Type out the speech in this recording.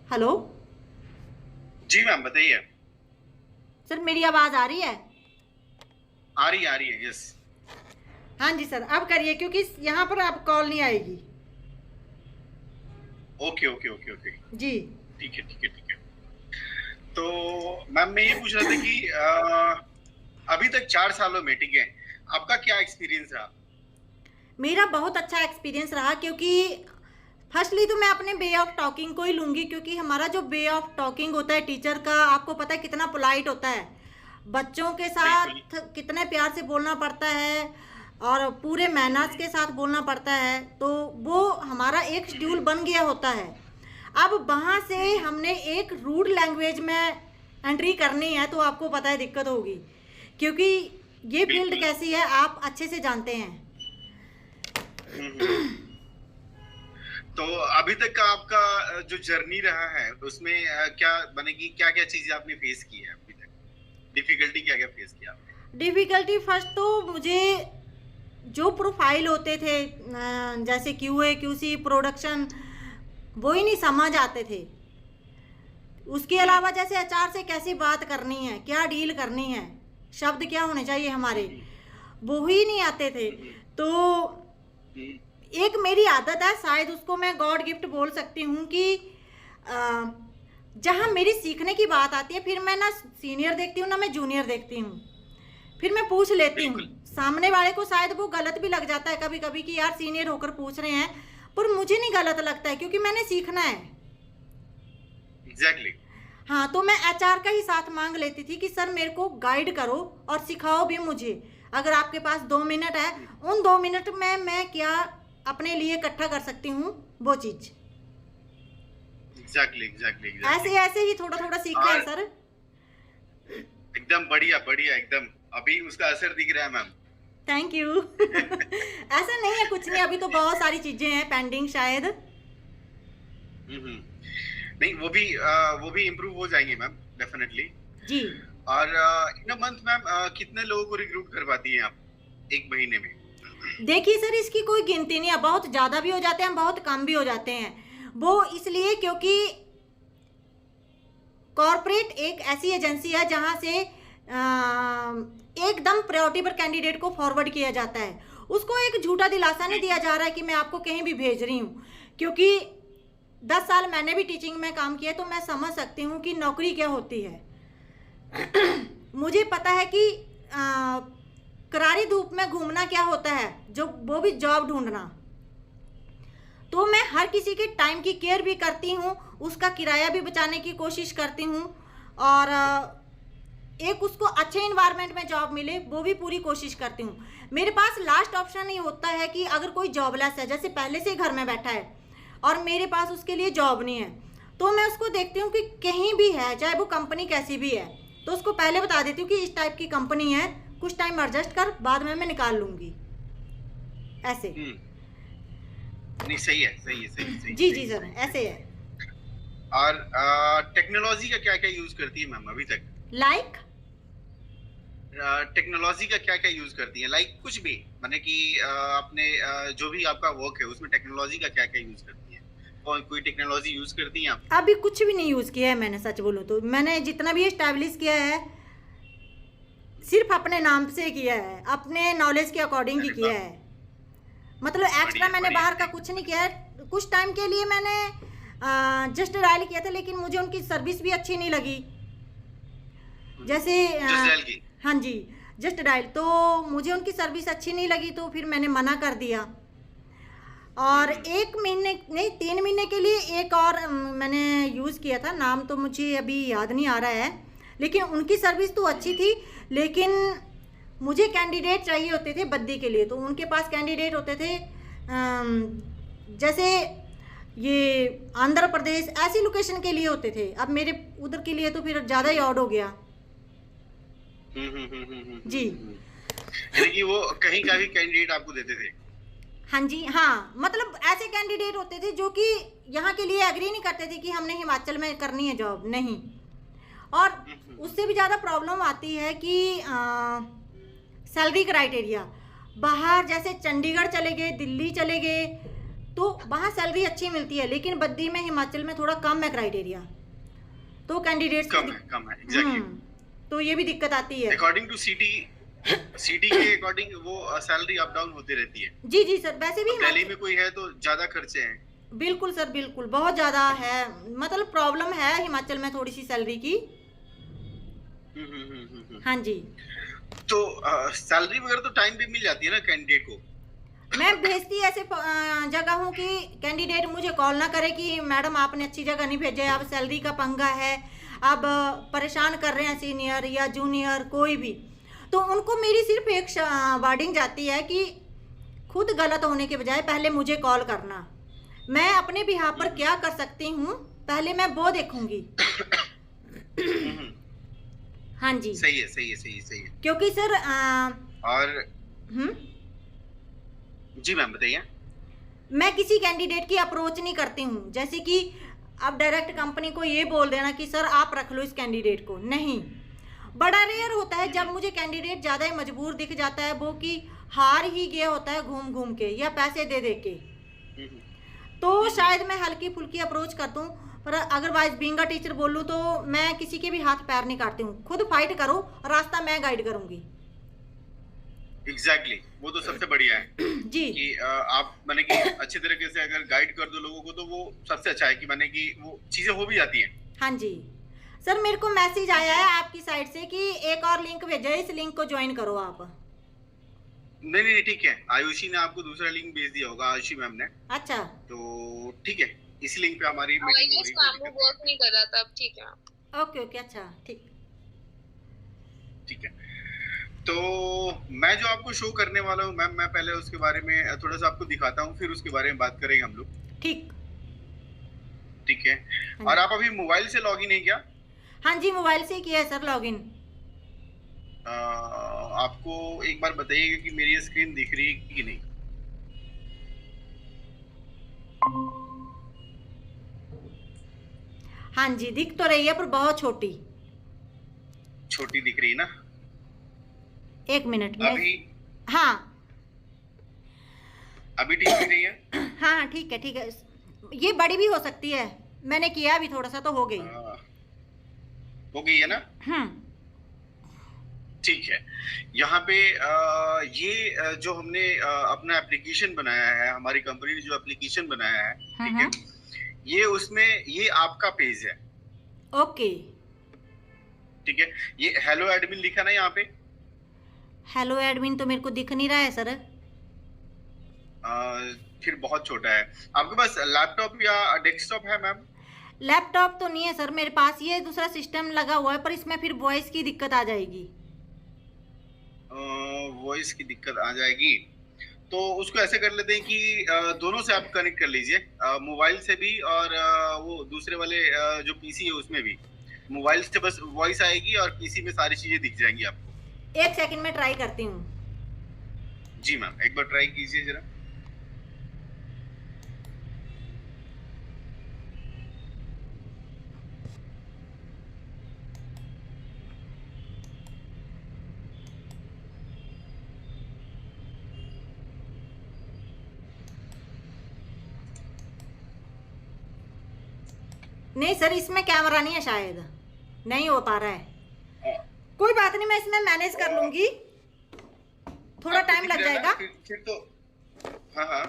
Hello. जी ma'am बताइए। Sir मेरी आवाज़ आ रही है? आ रही है यस। हाँ जी सर, अब करिए क्योंकि यहाँ पर अब कॉल नहीं आएगी। Okay okay okay okay. जी। ठीक है ठीक है ठीक है। तो मैम मैं ये पूछ रहा था कि अभी तक 4 सालों में, ठीक है, आपका क्या एक्सपीरियंस रहा? मेरा बहुत अच्छा एक्सपीरियंस रहा क्योंकि फर्स्टली तो मैं अपने वे ऑफ टॉकिंग को ही लूँगी, क्योंकि हमारा जो वे ऑफ टॉकिंग होता है टीचर का, आपको पता है कितना पोलाइट होता है। बच्चों के बिल्कुल। साथ कितने प्यार से बोलना पड़ता है और पूरे मैनर्स के साथ बोलना पड़ता है, तो वो हमारा एक शेड्यूल बन गया होता है। अब वहाँ से हमने एक रूड लैंग्वेज में एंट्री करनी है तो आपको पता है दिक्कत होगी, क्योंकि ये फील्ड बिल्कुल। कैसी है आप अच्छे से जानते हैं। हम्म। तो अभी तक का आपका जो जर्नी रहा है उसमें क्या बनेगी, क्या क्या चीजें आपने फेस की है अभी तक? डिफिकल्टी क्या क्या फेस किया आपने? डिफ़िकल्टी फर्स्ट तो मुझे जो प्रोफाइल होते थे जैसे क्यूए क्यूसी प्रोडक्शन, वो ही नहीं समझ आते थे। उसके हम्म। अलावा जैसे एचआर से कैसे बात करनी है, क्या डील करनी है, शब्द क्या होने चाहिए हमारे, हम्म। वो ही नहीं आते थे। हम्म। तो हम्म। एक मेरी आदत है, शायद उसको मैं गॉड गिफ्ट बोल सकती हूँ कि जहाँ मेरी सीखने की बात आती है, फिर मैं ना सीनियर देखती हूँ ना मैं जूनियर देखती हूँ, फिर मैं पूछ लेती हूँ। बिल्कुल। सामने वाले को शायद वो गलत भी लग जाता है कभी कभी कि यार सीनियर होकर पूछ रहे हैं, पर मुझे नहीं गलत लगता है क्योंकि मैंने सीखना है। एग्जैक्टली। हाँ, तो मैं एचआर का ही साथ मांग लेती थी कि सर मेरे को गाइड करो और सिखाओ भी मुझे। अगर आपके पास 2 मिनट है, उन 2 मिनट में मैं क्या अपने लिए इकट्ठा कर सकती हूँ वो चीज़। एग्जैक्टली एग्जैक्टली ऐसे एग्जैक्टली। ऐसे ही थोड़ा थोड़ा सीखा है और सर। एकदम बढ़िया बढ़िया एकदम। अभी उसका असर दिख रहा है मैम। Thank you. ऐसा नहीं है, कुछ नहीं, अभी तो बहुत सारी चीज़ें हैं पेंडिंग शायद। हम्म। नहीं वो भी इम्प्रूव हो जाएंगे मैम, डेफिनेटली। जी। और इन अ मंथ मैम कितने लोगों को रिक्रूट कर पाती हैं आप एक महीने में? देखिए सर, इसकी कोई गिनती नहीं है, बहुत ज़्यादा भी हो जाते हैं बहुत कम भी हो जाते हैं। वो इसलिए क्योंकि कॉरपोरेट एक ऐसी एजेंसी है जहाँ से एकदम प्रायोरिटी पर कैंडिडेट को फॉरवर्ड किया जाता है। उसको एक झूठा दिलासा नहीं जी। दिया जा रहा है कि मैं आपको कहीं भी भेज रही हूँ, क्योंकि 10 साल मैंने भी टीचिंग में काम किया है तो मैं समझ सकती हूँ कि नौकरी क्या होती है। मुझे पता है कि करारी धूप में घूमना क्या होता है, जो वो भी जॉब ढूंढना। तो मैं हर किसी के टाइम की केयर भी करती हूँ, उसका किराया भी बचाने की कोशिश करती हूँ, और एक उसको अच्छे इन्वायरमेंट में जॉब मिले वो भी पूरी कोशिश करती हूँ। मेरे पास लास्ट ऑप्शन ही होता है कि अगर कोई जॉबलेस है, जैसे पहले से ही घर में बैठा है और मेरे पास उसके लिए जॉब नहीं है, तो मैं उसको देखती हूँ कि कहीं भी है, चाहे वो कंपनी कैसी भी है, तो उसको पहले बता देती हूँ कि इस टाइप की कंपनी है, कुछ टाइम एडजस्ट कर, बाद में मैं निकाल लूँगी, ऐसे। नहीं सही है सही है सही सही जी सही जी सर, सही ऐसे सही। है। और टेक्नोलॉजी का क्या क्या यूज करती है मैम अभी तक? लाइक टेक्नोलॉजी का क्या क्या यूज करती है, लाइक कुछ भी, माने कि आपने जो भी आपका वर्क है उसमें टेक्नोलॉजी का क्या क्या यूज करती है? कोई टेक्नोलॉजी यूज करती हैं आप? अभी कुछ भी नहीं यूज़ किया है मैंने, सच बोलूँ तो मैंने जितना भी इस्टेब्लिश किया है सिर्फ अपने नाम से किया है, अपने नॉलेज के अकॉर्डिंग ही अरे किया वाह। है। मतलब एक्स्ट्रा बढ़िया मैंने बढ़िया बाहर का नहीं। कुछ नहीं किया है। कुछ टाइम के लिए मैंने जस्ट डायल किया था, लेकिन मुझे उनकी सर्विस भी अच्छी नहीं लगी। जैसे जस्ट डायल की। हाँ जी, जस्ट डायल, तो मुझे उनकी सर्विस अच्छी नहीं लगी तो फिर मैंने मना कर दिया। और हम्म। 1 महीने नहीं, 3 महीने के लिए एक और मैंने यूज़ किया था, नाम तो मुझे अभी याद नहीं आ रहा है, लेकिन उनकी सर्विस तो अच्छी थी। लेकिन मुझे कैंडिडेट चाहिए होते थे बद्दी के लिए, तो उनके पास कैंडिडेट होते थे जैसे ये आंध्र प्रदेश, ऐसी लोकेशन के लिए होते थे। अब मेरे उधर के लिए तो फिर ज़्यादा ही ऑड हो गया। जी। यानी कि वो कहीं का भी कैंडिडेट आपको देते थे? हाँ जी, हाँ, मतलब ऐसे कैंडिडेट होते थे जो कि यहाँ के लिए एग्री नहीं करते थे कि हमने हिमाचल में करनी है जॉब, नहीं। और उससे भी ज़्यादा प्रॉब्लम आती है कि सैलरी क्राइटेरिया, बाहर जैसे चंडीगढ़ चले गए, दिल्ली चले गए, तो वहाँ सैलरी अच्छी मिलती है, लेकिन बद्दी में हिमाचल में थोड़ा कम है क्राइटेरिया, तो कैंडिडेट्स कम है एग्जैक्टली। तो ये भी दिक्कत आती है। अकॉर्डिंग टू सिटी के अकॉर्डिंग वो सैलरी अप डाउन होती रहती है। जी जी सर, वैसे भी दिल्ली में कोई है तो ज्यादा खर्चे हैं। बिल्कुल सर, बिल्कुल बहुत ज़्यादा है, मतलब प्रॉब्लम है हिमाचल में थोड़ी सी सैलरी की। हाँ जी। तो सैलरी वगैरह तो टाइम पे मिल जाती है ना कैंडिडेट को। मैं भेजती ऐसे जगह हूँ कि कैंडिडेट मुझे कॉल ना करे कि मैडम आपने अच्छी जगह नहीं भेजा, अब सैलरी का पंगा है, अब परेशान कर रहे हैं सीनियर या जूनियर कोई भी, तो उनको मेरी सिर्फ एक वार्निंग जाती है कि खुद गलत होने के बजाय पहले मुझे कॉल करना, मैं अपने बिहाफ पर क्या कर सकती हूँ पहले मैं वो देखूंगी। हाँ जी, सही है सही है सही है सही है। क्योंकि सर और जी मैम बताइए। मैं किसी कैंडिडेट की अप्रोच नहीं करती हूँ, जैसे कि अब डायरेक्ट कंपनी को ये बोल देना कि सर आप रख लो इस कैंडिडेट को, नहीं। बड़ा रेयर होता है जब मुझे कैंडिडेट ज़्यादा ही मजबूर दिख जाता है, वो कि हार ही गया होता है घूम घूम के या पैसे दे दे के, तो शायद मैं हल्की फुल्की अप्रोच करता हूँ। पर अदरवाइज बीइंग अ टीचर बोलूँ तो मैं किसी के भी हाथ पैर नहीं काटती हूँ, खुद फाइट करो, रास्ता मैं गाइड करूँगी। एग्जैक्टली वो तो सबसे बढ़िया है जी कि आप माने कि अच्छे तरीके से अगर गाइड कर दो लोगों को तो वो सबसे अच्छा है कि माने कि वो चीजें हो भी जाती हैं। हाँ जी सर, मेरे को मैसेज आया है आपकी साइड से कि एक और लिंक भेजा है, इस लिंक को ज्वाइन करो आप। नहीं नहीं ठीक है, आयुषी ने आपको दूसरा लिंक भेज दिया होगा, आयुषी मैम ने। अच्छा तो ठीक है, इस लिंक पे हमारी मीटिंग हो रही है। वो वर्क नहीं कर रहा था, अब ठीक है। ओके ओके, अच्छा ठीक है। तो मैं जो आपको शो करने वाला हूँ मैम, मैं पहले उसके बारे में थोड़ा सा आपको दिखाता हूँ, फिर उसके बारे में बात करेंगे हम लोग। ठीक है। और आप अभी मोबाइल से लॉगिन है क्या? हाँ जी, मोबाइल से किया है सर लॉगिन। आपको एक बार बताइएगा कि मेरी स्क्रीन दिख रही है कि नहीं। हाँ जी, दिख तो रही है पर बहुत छोटी दिख रही है ना? एक मिनट में। अभी हाँ अभी ठीक दिख रही है? हाँ ठीक है, ये बड़ी भी हो सकती है, मैंने किया अभी थोड़ा सा तो हो गई। हो गई है ना? ठीक है। यहाँ पे ये जो हमने अपना एप्लीकेशन बनाया है, हमारी कंपनी ने जो एप्लीकेशन बनाया है, ठीक है, ये उसमें ये आपका पेज है। ओके ठीक है, ये हेलो एडमिन लिखा ना यहाँ पे। हेलो एडमिन तो मेरे को दिख नहीं रहा है सर। फिर बहुत छोटा है। आपके पास लैपटॉप या डेस्कटॉप है मैम? लैपटॉप तो नहीं है सर मेरे पास, ये दूसरा सिस्टम लगा हुआ है, पर इसमें फिर वॉइस की दिक्कत आ जाएगी। वॉइस की दिक्कत आ जाएगी तो उसको ऐसे कर लेते हैं कि दोनों से आप कनेक्ट कर लीजिए, मोबाइल से भी और वो दूसरे वाले जो पीसी है उसमें भी। मोबाइल से बस वॉइस आएगी और पीसी में सारी चीजें दिख जाएंगी आपको। एक सेकंड में ट्राई करती हूँ। जी मैम, एक बार ट्राई कीजिए जरा। नहीं सर, इसमें कैमरा नहीं है, शायद नहीं हो पा रहा है। कोई बात नहीं, मैं इसमें मैनेज कर लूंगी, थोड़ा टाइम लग जाएगा। फिर तो हाँ हाँ